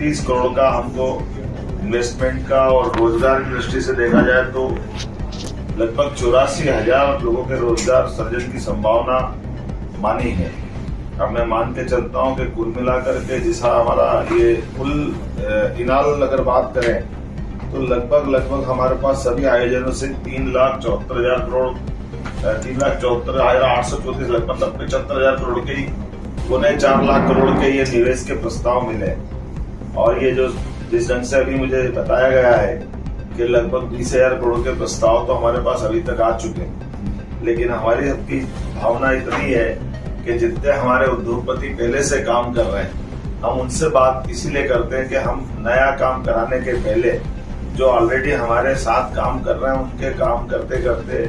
30 करोड़ का हमको इन्वेस्टमेंट का और रोजगार की दृष्टि से देखा जाए तो लगभग 84,000 लोगों के रोजगार सृजन की संभावना मानी है। अब मैं मान के चलता हूं कि कुल मिलाकर के जिसा हमारा ये कुल इनाल अगर बात करें तो लगभग हमारे पास सभी आयोजनों से 3,74,000 करोड़ 3,74,834 लगभग 75,000 करोड़ के ही 4 लाख करोड़ के ये निवेश के प्रस्ताव मिले। और ये जो जिस ढंग से अभी मुझे बताया गया है कि लगभग 20,000 करोड़ के प्रस्ताव तो हमारे पास अभी तक आ चुके हैं, लेकिन हमारी सबकी भावना इतनी है कि जितने हमारे उद्योगपति पहले से काम कर रहे हैं हम उनसे बात इसीलिए करते हैं कि हम नया काम कराने के पहले जो ऑलरेडी हमारे साथ काम कर रहे हैं उनके काम करते करते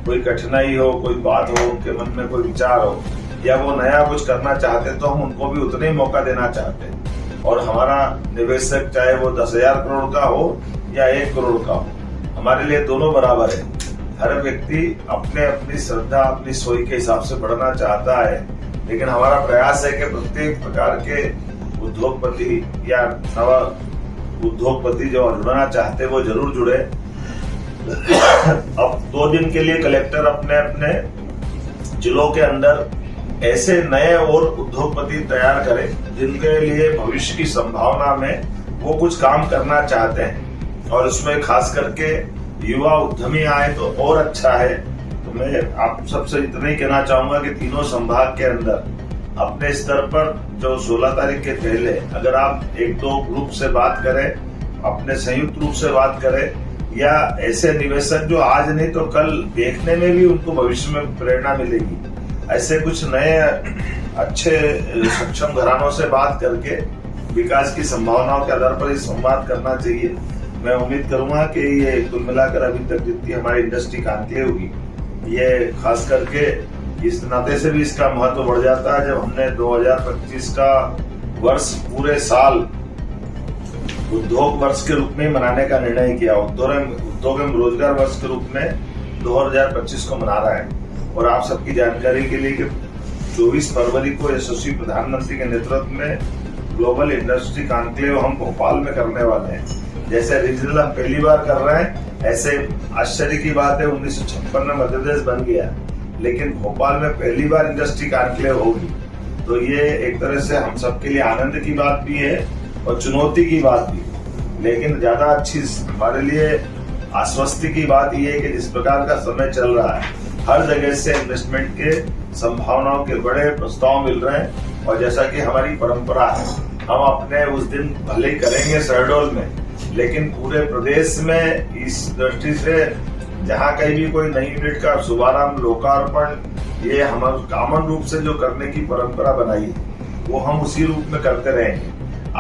कोई कठिनाई हो, कोई बात हो, उनके मन में कोई विचार हो या वो नया कुछ करना चाहते तो हम उनको भी उतना ही मौका देना चाहते हैं। और हमारा निवेशक चाहे वो 10,000 करोड़ का हो या 1 करोड़ का हो, हमारे लिए दोनों बराबर है। हर व्यक्ति अपने अपनी श्रद्धा अपनी सोई के हिसाब से बढ़ना चाहता है, लेकिन हमारा प्रयास है कि प्रत्येक प्रकार के उद्योगपति या नवा उद्योगपति जो जुड़ना चाहते वो जरूर जुड़े। अब 2 दिन के लिए कलेक्टर अपने अपने जिलों के अंदर ऐसे नए और उद्योगपति तैयार करें जिनके लिए भविष्य की संभावना में वो कुछ काम करना चाहते हैं और उसमें खास करके युवा उद्यमी आए तो और अच्छा है। तो मैं आप सबसे इतना ही कहना चाहूंगा कि तीनों संभाग के अंदर अपने स्तर पर जो 16 तारीख के पहले अगर आप 1-2 ग्रुप से बात करें, अपने संयुक्त रूप से बात करें या ऐसे निवेशक जो आज नहीं तो कल देखने में भी उनको भविष्य में प्रेरणा मिलेगी, ऐसे कुछ नए अच्छे सक्षम घरानों से बात करके विकास की संभावनाओं के आधार पर ही संवाद करना चाहिए। मैं उम्मीद करूंगा कि ये कुल मिलाकर अभी तक जितनी हमारी इंडस्ट्री कॉन्क्लेव होगी ये खास करके इस नाते से भी इसका महत्व बढ़ जाता है जब हमने 2025 का वर्ष पूरे साल उद्योग वर्ष के रूप में मनाने का निर्णय किया। उद्योग एवं रोजगार वर्ष के रूप में 2025 को मना रहा है। और आप सबकी जानकारी के लिए कि 24 फरवरी को यशस्वी प्रधानमंत्री के नेतृत्व में ग्लोबल इंडस्ट्री कॉन्क्लेव हम भोपाल में करने वाले हैं। जैसे रीजनल हम पहली बार कर रहे हैं, ऐसे आश्चर्य की बात है 1956 में मध्य प्रदेश बन गया, लेकिन भोपाल में पहली बार इंडस्ट्री कॉन्क्लेव होगी। तो ये एक तरह से हम सबके लिए आनंद की बात भी है और चुनौती की बात भी, लेकिन ज्यादा अच्छी हमारे लिए आश्वस्ति की बात यह है कि जिस प्रकार का समय चल रहा है हर जगह से इन्वेस्टमेंट के संभावनाओं के बड़े प्रस्ताव मिल रहे हैं। और जैसा कि हमारी परंपरा है हम अपने उस दिन भले ही करेंगे शहडोल में, लेकिन पूरे प्रदेश में इस दृष्टि से जहां कहीं भी कोई नई यूनिट का शुभारंभ लोकार्पण ये हम कॉमन रूप से जो करने की परंपरा बनाई वो हम उसी रूप में करते रहेंगे।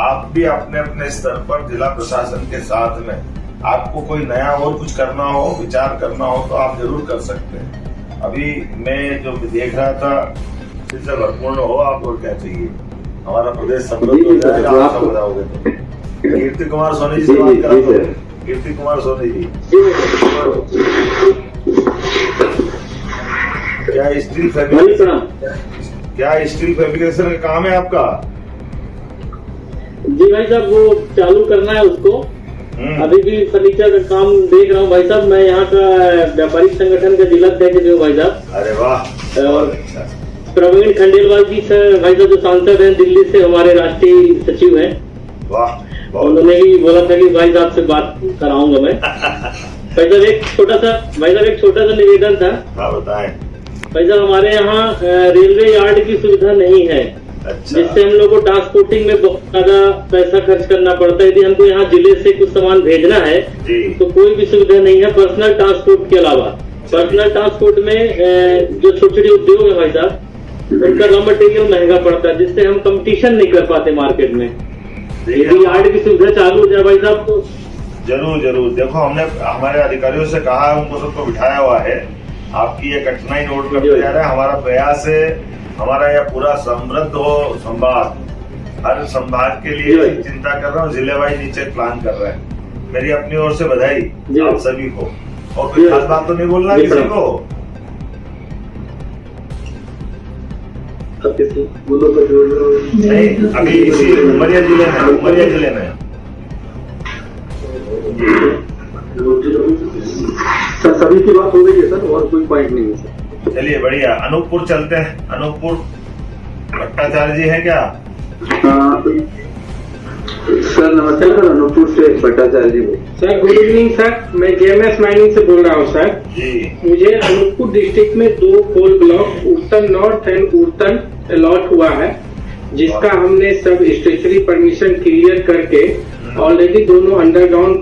आप भी अपने अपने स्तर पर जिला प्रशासन के साथ में आपको कोई नया और कुछ करना हो, विचार करना हो तो आप जरूर कर सकते हैं। अभी मैं जो देख रहा था इससे भरपूर्ण हो आप और क्या चाहिए, हमारा प्रदेश समृद्ध हो जाएगा आप सब बताओगे तो। कीर्ति कुमार सोनी जी से बात करा दो। कीर्ति कुमार सोनी जी, क्या स्टील फैब्रिकेशन का काम है आपका? जी भाई साहब वो चालू करना है उसको। अभी भी फर्नीचर का काम देख रहा हूँ भाई साहब। मैं यहाँ का व्यापारिक संगठन का जिला अध्यक्ष हूँ भाई साहब। अरे वाह। और प्रवीण खंडेलवाल जी सर भाई साहब जो सांसद हैं दिल्ली से, हमारे राष्ट्रीय सचिव हैं। वाह। उन्होंने भी बोला था कि भाई साहब से बात कराऊंगा मैं। भाई साहब एक छोटा सा निवेदन था। हाँ बताएं। भाई साहब हमारे यहाँ रेलवे यार्ड की सुविधा नहीं है। अच्छा। जिससे हम लोग को ट्रांसपोर्टिंग में बहुत ज्यादा पैसा खर्च करना पड़ता है। यदि हमको यहाँ जिले से कुछ सामान भेजना है तो कोई भी सुविधा नहीं है पर्सनल ट्रांसपोर्ट के अलावा। पर्सनल ट्रांसपोर्ट में जो छोटे छोटे उद्योग है भाई साहब उनका रॉ मटेरियल महंगा पड़ता है, जिससे हम कंपटीशन नहीं कर पाते मार्केट में। यदि यार्ड की सुविधा चालू हो जाए भाई साहब तो जरूर। देखो हमने हमारे अधिकारियों से कहा है, उनको सबको बिठाया हुआ है। आपकी ये कठिनाई नोट करते जा रहा है। हमारा प्रयास है हमारा यह पूरा समृद्ध हो संभाग, हर संभाग के लिए चिंता कर रहा हूँ, जिले वाइज नीचे प्लान कर रहे हैं। मेरी अपनी ओर से बधाई आप सभी को। और कोई खास बात तो नहीं बोलना किसी को? नहीं, अभी इसी उमरिया जिले में सर सभी की बात हो गई है सर, और कोई पॉइंट नहीं है सर। चलिए बढ़िया। अनूपपुर चलते हैं। अनूपपुर भट्टाचार्य जी है क्या? सर नमस्ते सर, अनूपपुर से भट्टाचार्य जी। सर गुड इवनिंग सर, मैं जेएमएस माइनिंग से बोल रहा हूँ सर जी। मुझे अनूपपुर डिस्ट्रिक्ट में 2 कोल ब्लॉक उत्तर नॉर्थ एंड उत्तर अलॉट हुआ है, जिसका हमने सब स्टेचुरी परमिशन क्लियर करके ऑलरेडी दोनों अंडरग्राउंड